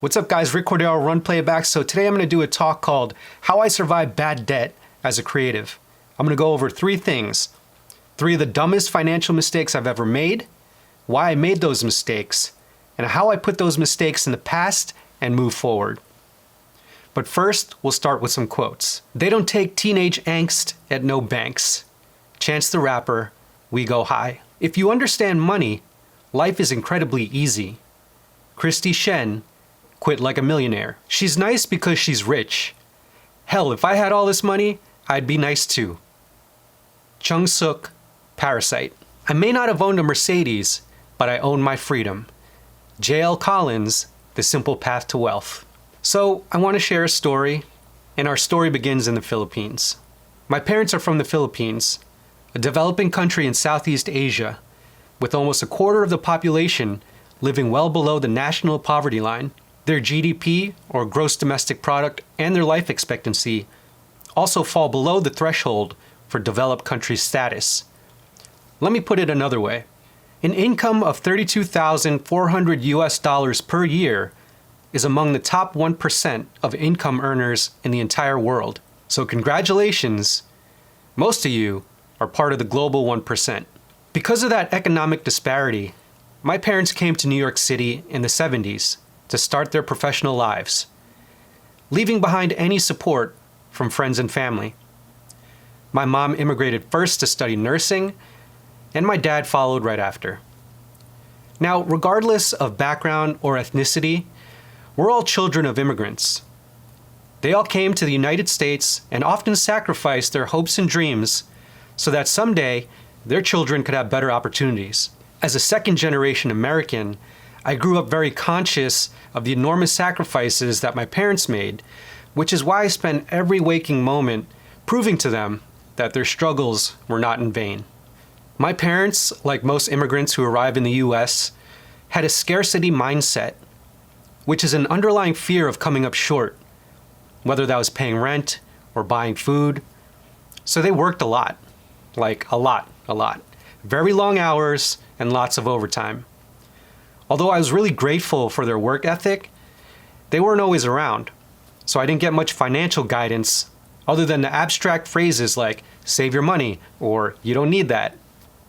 What's up guys, Rick Cordero, RunPlayBack. So today I'm going to do a talk called How I Survive Bad Debt as a Creative. I'm going to go over three things. Three of the dumbest financial mistakes I've ever made, why I made those mistakes, and how I put those mistakes in the past and move forward. But first, we'll start with some quotes. They don't take teenage angst at no banks. Chance the Rapper, we go high. If you understand money, life is incredibly easy. Christy Shen, Quit Like a Millionaire. She's nice because she's rich. Hell, if I had all this money, I'd be nice too. Chung Suk, Parasite. I may not have owned a Mercedes, but I own my freedom. J.L. Collins, The Simple Path to Wealth. So, I want to share a story, and our story begins in the Philippines. My parents are from the Philippines, a developing country in Southeast Asia, with almost a quarter of the population living well below the national poverty line. Their GDP, or gross domestic product, and their life expectancy also fall below the threshold for developed country status. Let me put it another way. An income of $32,400 per year is among the top 1% of income earners in the entire world. So congratulations, most of you are part of the global 1%. Because of that economic disparity, my parents came to New York City in the 70s to start their professional lives, leaving behind any support from friends and family. My mom immigrated first to study nursing, and my dad followed right after. Now, regardless of background or ethnicity, we're all children of immigrants. They all came to the United States and often sacrificed their hopes and dreams so that someday their children could have better opportunities. As a second-generation American, I grew up very conscious of the enormous sacrifices that my parents made, which is why I spent every waking moment proving to them that their struggles were not in vain. My parents, like most immigrants who arrive in the US, had a scarcity mindset, which is an underlying fear of coming up short, whether that was paying rent or buying food. So they worked a lot. Like a lot. Very long hours and lots of overtime. Although I was really grateful for their work ethic, they weren't always around, so I didn't get much financial guidance other than the abstract phrases like, save your money, or you don't need that.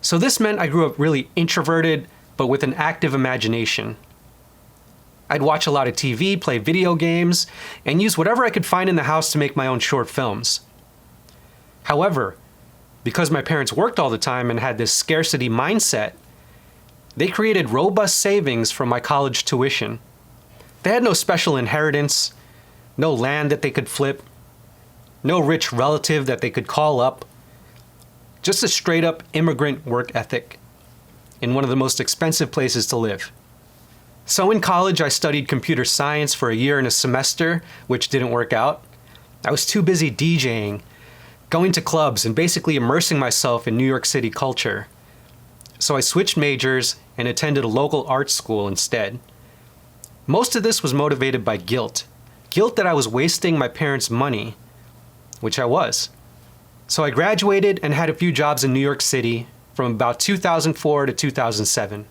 So this meant I grew up really introverted, but with an active imagination. I'd watch a lot of TV, play video games, and use whatever I could find in the house to make my own short films. However, because my parents worked all the time and had this scarcity mindset, they created robust savings from my college tuition. They had no special inheritance, no land that they could flip, no rich relative that they could call up, just a straight-up immigrant work ethic in one of the most expensive places to live. So in college, I studied computer science for a year and a semester, which didn't work out. I was too busy DJing, going to clubs, and basically immersing myself in New York City culture. So I switched majors and attended a local art school instead. Most of this was motivated by guilt. Guilt that I was wasting my parents' money, which I was. So I graduated and had a few jobs in New York City from about 2004 to 2007.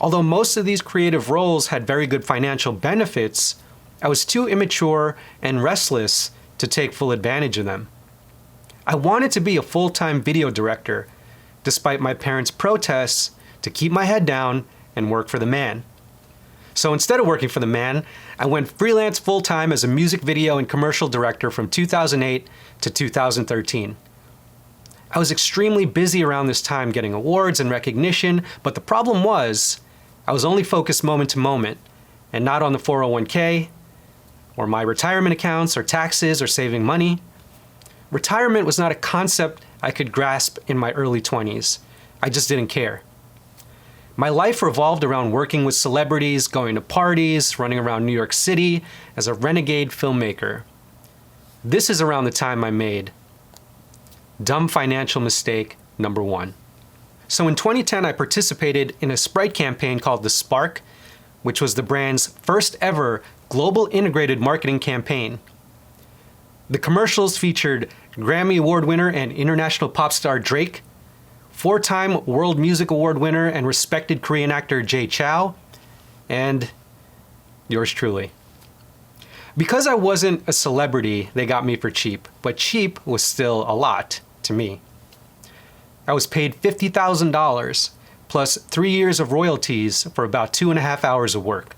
Although most of these creative roles had very good financial benefits, I was too immature and restless to take full advantage of them. I wanted to be a full-time video director, despite my parents' protests, to keep my head down and work for the man. So instead of working for the man, I went freelance full-time as a music video and commercial director from 2008 to 2013. I was extremely busy around this time getting awards and recognition, but the problem was, I was only focused moment to moment, and not on the 401k, or my retirement accounts, or taxes, or saving money. Retirement was not a concept I could grasp in my early 20s. I just didn't care. My life revolved around working with celebrities, going to parties, running around New York City as a renegade filmmaker. This is around the time I made dumb financial mistake number 1. So in 2010, I participated in a Sprite campaign called The Spark, which was the brand's first ever global integrated marketing campaign. The commercials featured Grammy Award winner and international pop star Drake, 4-time World Music Award winner and respected Korean actor Jay Chou, and yours truly. Because I wasn't a celebrity, they got me for cheap, but cheap was still a lot to me. I was paid $50,000 plus 3 years of royalties for about 2.5 hours of work.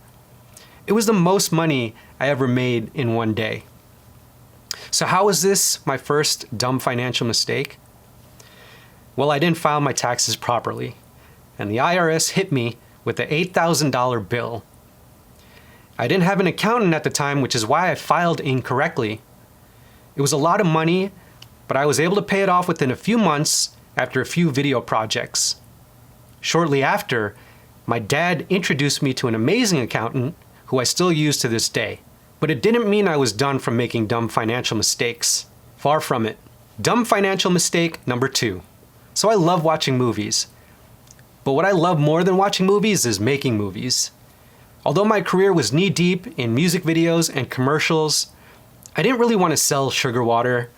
It was the most money I ever made in one day. So how was this my first dumb financial mistake? Well, I didn't file my taxes properly, and the IRS hit me with an $8,000 bill. I didn't have an accountant at the time, which is why I filed incorrectly. It was a lot of money, but I was able to pay it off within a few months after a few video projects. Shortly after, my dad introduced me to an amazing accountant who I still use to this day. But it didn't mean I was done from making dumb financial mistakes. Far from it. Dumb financial mistake number 2. So I love watching movies. But what I love more than watching movies is making movies. Although my career was knee-deep in music videos and commercials, I didn't really want to sell sugar water.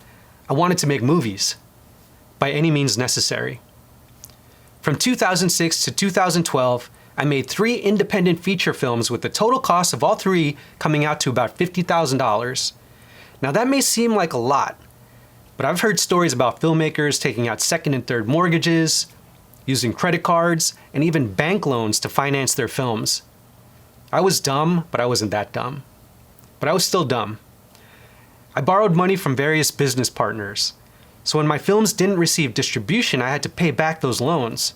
I wanted to make movies, by any means necessary. From 2006 to 2012, I made 3 independent feature films with the total cost of all 3 coming out to about $50,000. Now that may seem like a lot, but I've heard stories about filmmakers taking out second and third mortgages, using credit cards, and even bank loans to finance their films. I was dumb, but I wasn't that dumb. But I was still dumb. I borrowed money from various business partners, so when my films didn't receive distribution, I had to pay back those loans.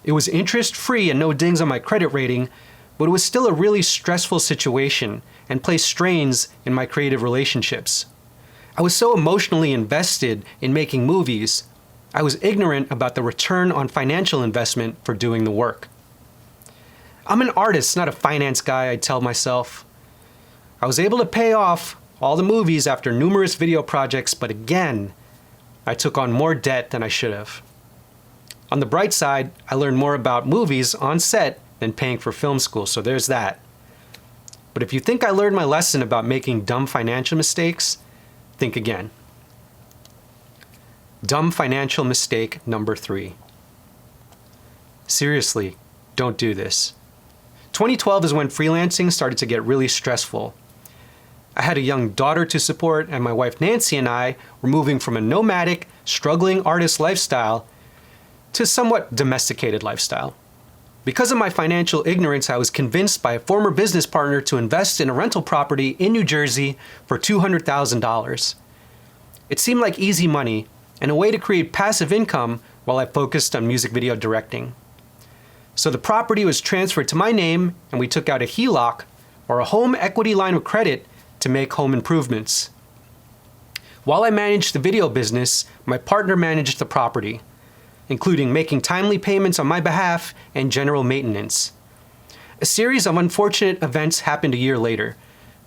It was interest-free and no dings on my credit rating, but it was still a really stressful situation and placed strains in my creative relationships. I was so emotionally invested in making movies, I was ignorant about the return on financial investment for doing the work. I'm an artist, not a finance guy, I tell myself. I was able to pay off all the movies after numerous video projects, but again, I took on more debt than I should have. On the bright side, I learned more about movies on set than paying for film school, so there's that. But if you think I learned my lesson about making dumb financial mistakes, think again. Dumb financial mistake number 3. Seriously, don't do this. 2012 is when freelancing started to get really stressful. I had a young daughter to support, and my wife Nancy and I were moving from a nomadic, struggling artist lifestyle to a somewhat domesticated lifestyle. Because of my financial ignorance, I was convinced by a former business partner to invest in a rental property in New Jersey for $200,000. It seemed like easy money and a way to create passive income while I focused on music video directing. So the property was transferred to my name, and we took out a HELOC, or a home equity line of credit, to make home improvements. While I managed the video business, my partner managed the property, including making timely payments on my behalf and general maintenance. A series of unfortunate events happened a year later.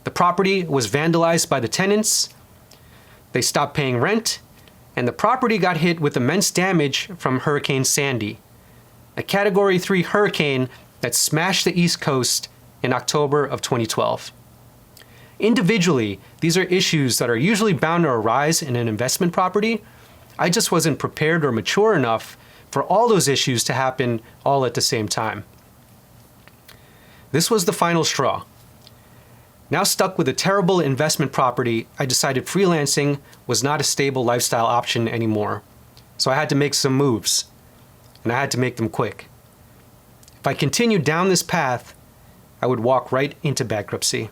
The property was vandalized by the tenants, they stopped paying rent, and the property got hit with immense damage from Hurricane Sandy, a Category 3 hurricane that smashed the East Coast in October of 2012. Individually, these are issues that are usually bound to arise in an investment property. I just wasn't prepared or mature enough for all those issues to happen all at the same time. This was the final straw. Now stuck with a terrible investment property, I decided freelancing was not a stable lifestyle option anymore. So I had to make some moves, and I had to make them quick. If I continued down this path, I would walk right into bankruptcy.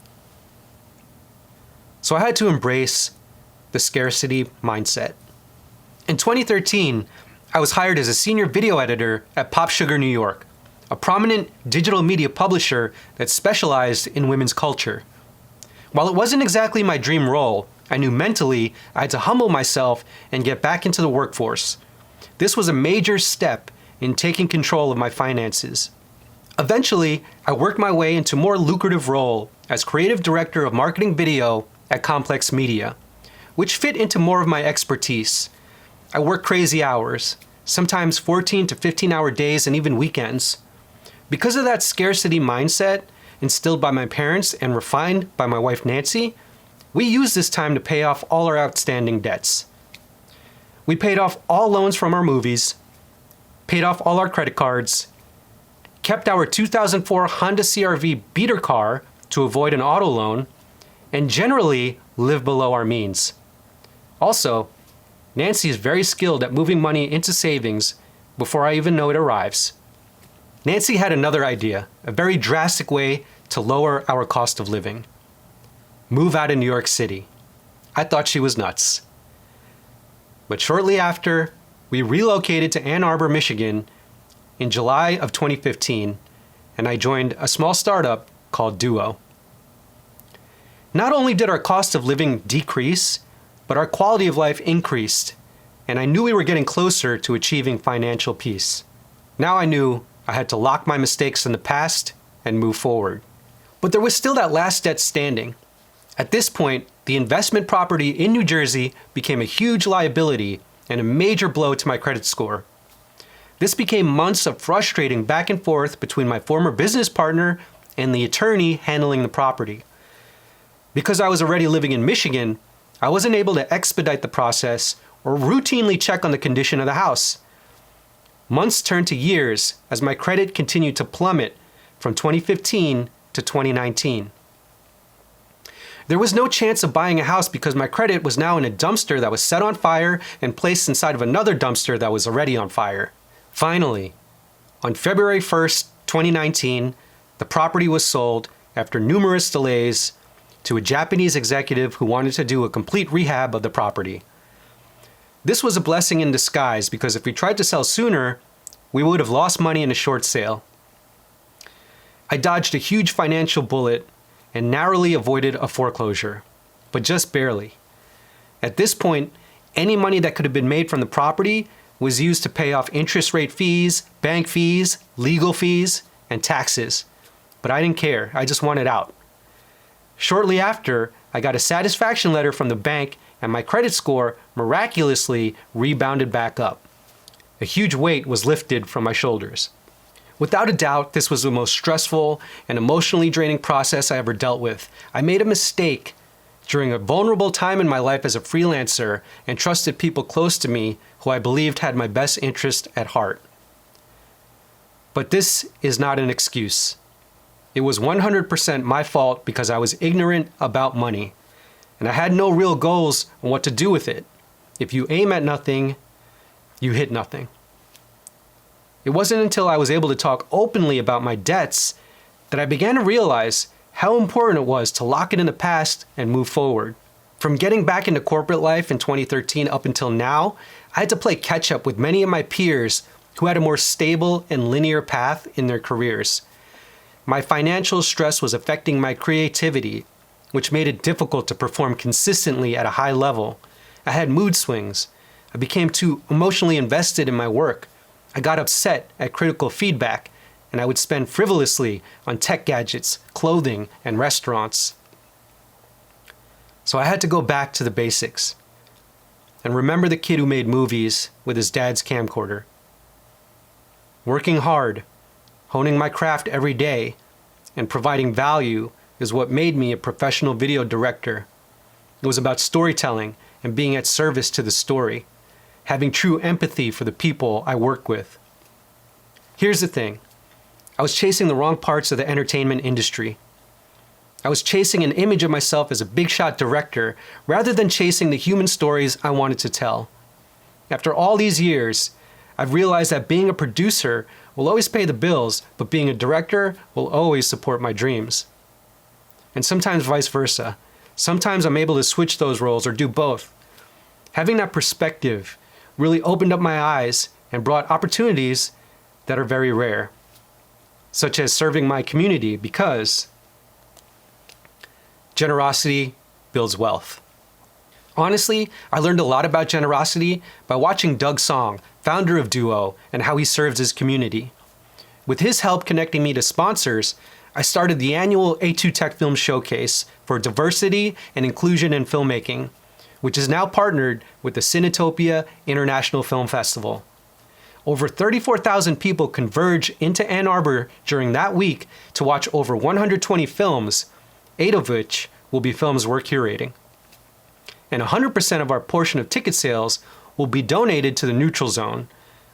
So I had to embrace the scarcity mindset. In 2013, I was hired as a senior video editor at Pop Sugar New York, a prominent digital media publisher that specialized in women's culture. While it wasn't exactly my dream role, I knew mentally I had to humble myself and get back into the workforce. This was a major step in taking control of my finances. Eventually, I worked my way into a more lucrative role as creative director of marketing video at Complex Media, which fit into more of my expertise. I worked crazy hours, sometimes 14 to 15-hour days and even weekends. Because of that scarcity mindset instilled by my parents and refined by my wife Nancy, we used this time to pay off all our outstanding debts. We paid off all loans from our movies, paid off all our credit cards, kept our 2004 Honda CR-V beater car to avoid an auto loan, and generally live below our means. Also, Nancy is very skilled at moving money into savings before I even know it arrives. Nancy had another idea, a very drastic way to lower our cost of living. Move out of New York City. I thought she was nuts. But shortly after, we relocated to Ann Arbor, Michigan in July of 2015, and I joined a small startup called Duo. Not only did our cost of living decrease, but our quality of life increased, and I knew we were getting closer to achieving financial peace. Now I knew I had to lock my mistakes in the past and move forward. But there was still that last debt standing. At this point, the investment property in New Jersey became a huge liability and a major blow to my credit score. This became months of frustrating back and forth between my former business partner and the attorney handling the property. Because I was already living in Michigan, I wasn't able to expedite the process or routinely check on the condition of the house. Months turned to years as my credit continued to plummet from 2015 to 2019. There was no chance of buying a house because my credit was now in a dumpster that was set on fire and placed inside of another dumpster that was already on fire. Finally, on February 1st, 2019, the property was sold after numerous delays to a Japanese executive who wanted to do a complete rehab of the property. This was a blessing in disguise because if we tried to sell sooner, we would have lost money in a short sale. I dodged a huge financial bullet and narrowly avoided a foreclosure, but just barely. At this point, any money that could have been made from the property was used to pay off interest rate fees, bank fees, legal fees, and taxes. But I didn't care. I just wanted out. Shortly after, I got a satisfaction letter from the bank and my credit score miraculously rebounded back up. A huge weight was lifted from my shoulders. Without a doubt, this was the most stressful and emotionally draining process I ever dealt with. I made a mistake during a vulnerable time in my life as a freelancer and trusted people close to me who I believed had my best interest at heart. But this is not an excuse. It was 100% my fault because I was ignorant about money, and I had no real goals on what to do with it. If you aim at nothing, you hit nothing. It wasn't until I was able to talk openly about my debts that I began to realize how important it was to lock it in the past and move forward. From getting back into corporate life in 2013 up until now, I had to play catch up with many of my peers who had a more stable and linear path in their careers. My financial stress was affecting my creativity, which made it difficult to perform consistently at a high level. I had mood swings. I became too emotionally invested in my work. I got upset at critical feedback, and I would spend frivolously on tech gadgets, clothing, and restaurants. So I had to go back to the basics and remember the kid who made movies with his dad's camcorder. Working hard, honing my craft every day, and providing value is what made me a professional video director. It was about storytelling and being at service to the story, having true empathy for the people I work with. Here's the thing. I was chasing the wrong parts of the entertainment industry. I was chasing an image of myself as a big shot director rather than chasing the human stories I wanted to tell. After all these years, I've realized that being a producer will always pay the bills, but being a director will always support my dreams. And sometimes vice versa. Sometimes I'm able to switch those roles or do both. Having that perspective really opened up my eyes and brought opportunities that are very rare, such as serving my community because generosity builds wealth. Honestly, I learned a lot about generosity by watching Doug Song, founder of Duo, and how he serves his community. With his help connecting me to sponsors, I started the annual A2 Tech Film Showcase for diversity and inclusion in filmmaking, which is now partnered with the Cinetopia International Film Festival. Over 34,000 people converge into Ann Arbor during that week to watch over 120 films, 8 of which will be films we're curating. And 100% of our portion of ticket sales will be donated to the Neutral Zone,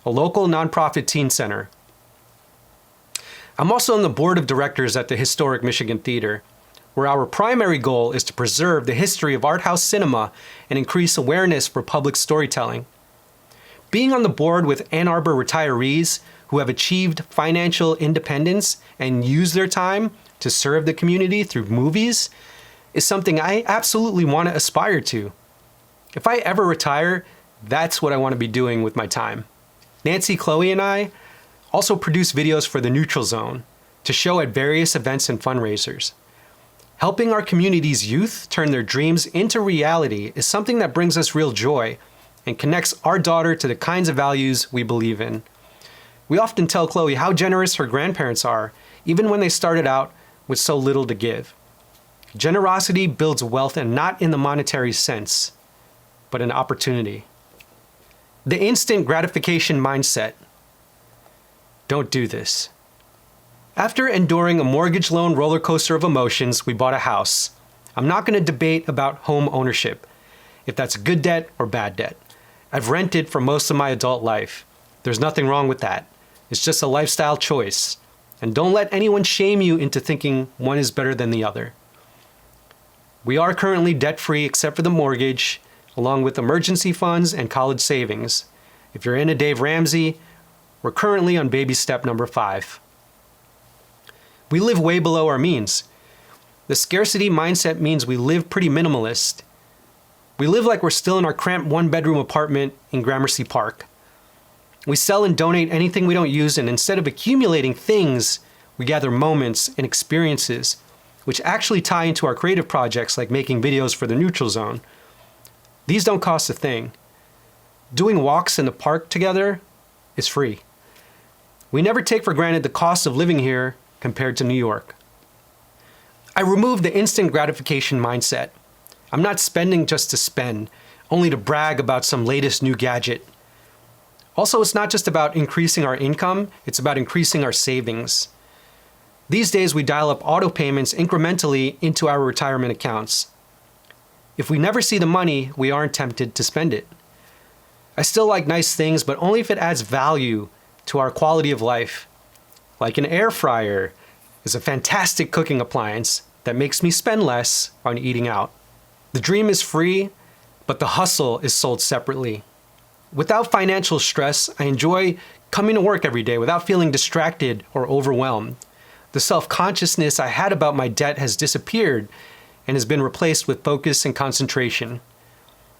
a local nonprofit teen center. I'm also on the board of directors at the historic Michigan Theater. where our primary goal is to preserve the history of art house cinema and increase awareness for public storytelling. Being on the board with Ann Arbor retirees who have achieved financial independence and use their time to serve the community through movies is something I absolutely want to aspire to. If I ever retire, that's what I want to be doing with my time. Nancy, Chloe, and I also produce videos for the Neutral Zone to show at various events and fundraisers. Helping our community's youth turn their dreams into reality is something that brings us real joy and connects our daughter to the kinds of values we believe in. We often tell Chloe how generous her grandparents are, even when they started out with so little to give. Generosity builds wealth, and not in the monetary sense, but an opportunity. The instant gratification mindset. Don't do this. After enduring a mortgage loan roller coaster of emotions, we bought a house. I'm not going to debate about home ownership, if that's a good debt or bad debt. I've rented for most of my adult life. There's nothing wrong with that. It's just a lifestyle choice. And don't let anyone shame you into thinking one is better than the other. We are currently debt-free except for the mortgage, along with emergency funds and college savings. If you're into Dave Ramsey, we're currently on baby step number 5. We live way below our means. The scarcity mindset means we live pretty minimalist. We live like we're still in our cramped one-bedroom apartment in Gramercy Park. We sell and donate anything we don't use, and instead of accumulating things, we gather moments and experiences which actually tie into our creative projects like making videos for the Neutral Zone. These don't cost a thing. Doing walks in the park together is free. We never take for granted the cost of living here compared to New York. I removed the instant gratification mindset. I'm not spending just to spend, only to brag about some latest new gadget. Also, it's not just about increasing our income, it's about increasing our savings. These days, we dial up auto payments incrementally into our retirement accounts. If we never see the money, we aren't tempted to spend it. I still like nice things, but only if it adds value to our quality of life. Like an air fryer is a fantastic cooking appliance that makes me spend less on eating out. The dream is free, but the hustle is sold separately. Without financial stress, I enjoy coming to work every day without feeling distracted or overwhelmed. The self-consciousness I had about my debt has disappeared and has been replaced with focus and concentration.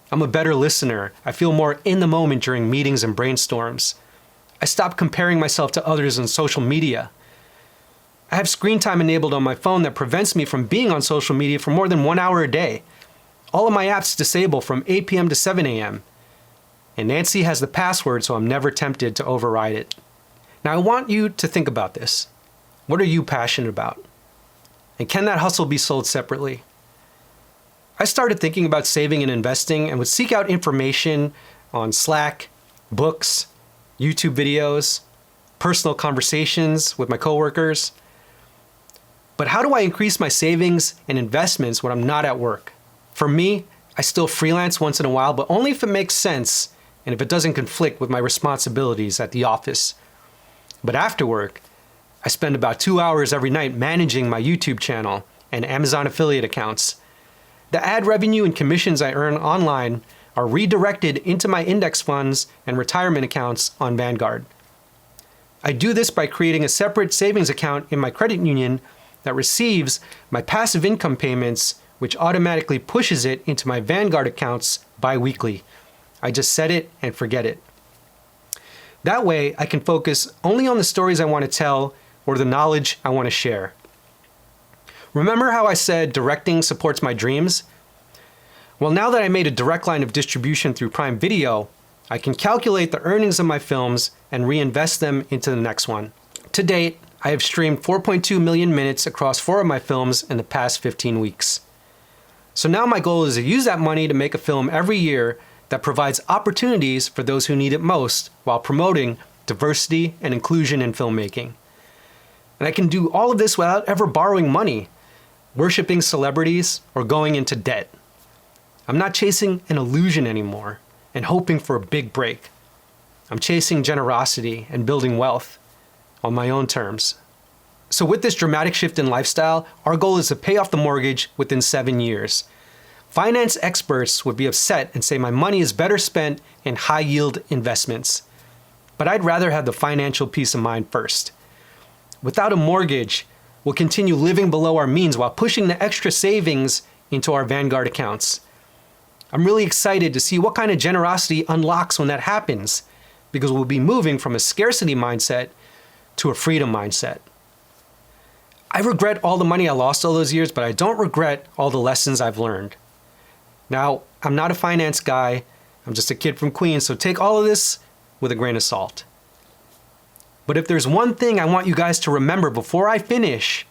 I'm a better listener. I feel more in the moment during meetings and brainstorms. I stopped comparing myself to others on social media. I have screen time enabled on my phone that prevents me from being on social media for more than 1 hour a day. All of my apps disable from 8 p.m. to 7 a.m. And Nancy has the password, so I'm never tempted to override it. Now I want you to think about this. What are you passionate about? And can that hustle be sold separately? I started thinking about saving and investing and would seek out information on Slack, books, YouTube videos, personal conversations with my coworkers. But how do I increase my savings and investments when I'm not at work? For me, I still freelance once in a while, but only if it makes sense and if it doesn't conflict with my responsibilities at the office. But after work, I spend about 2 hours every night managing my YouTube channel and Amazon affiliate accounts. The ad revenue and commissions I earn online are redirected into my index funds and retirement accounts on Vanguard. I do this by creating a separate savings account in my credit union that receives my passive income payments, which automatically pushes it into my Vanguard accounts bi-weekly. I just set it and forget it. That way, I can focus only on the stories I want to tell or the knowledge I want to share. Remember how I said directing supports my dreams? Well, now that I made a direct line of distribution through Prime Video, I can calculate the earnings of my films and reinvest them into the next one. To date, I have streamed 4.2 million minutes across 4 of my films in the past 15 weeks. So now my goal is to use that money to make a film every year that provides opportunities for those who need it most while promoting diversity and inclusion in filmmaking. And I can do all of this without ever borrowing money, worshiping celebrities, or going into debt. I'm not chasing an illusion anymore and hoping for a big break. I'm chasing generosity and building wealth on my own terms. So with this dramatic shift in lifestyle, our goal is to pay off the mortgage within 7 years. Finance experts would be upset and say my money is better spent in high-yield investments. But I'd rather have the financial peace of mind first. Without a mortgage, we'll continue living below our means while pushing the extra savings into our Vanguard accounts. I'm really excited to see what kind of generosity unlocks when that happens, because we'll be moving from a scarcity mindset to a freedom mindset. I regret all the money I lost all those years, but I don't regret all the lessons I've learned. Now, I'm not a finance guy. I'm just a kid from Queens, so take all of this with a grain of salt. But if there's one thing I want you guys to remember before I finish,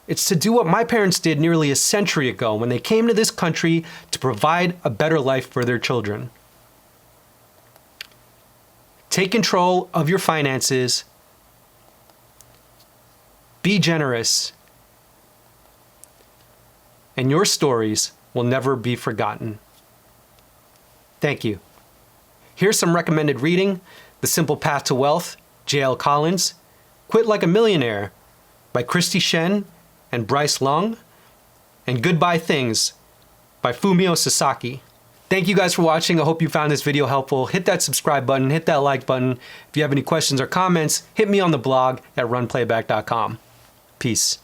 it's to do what my parents did nearly a century ago when they came to this country to provide a better life for their children. Take control of your finances. Be generous. And your stories will never be forgotten. Thank you. Here's some recommended reading: The Simple Path to Wealth, J.L. Collins; Quit Like a Millionaire by Christy Shen and Bryce Lung; and Goodbye Things by Fumio Sasaki. Thank you guys for watching. I hope you found this video helpful. Hit that subscribe button, hit that like button. If you have any questions or comments, hit me on the blog at runplayback.com. Peace.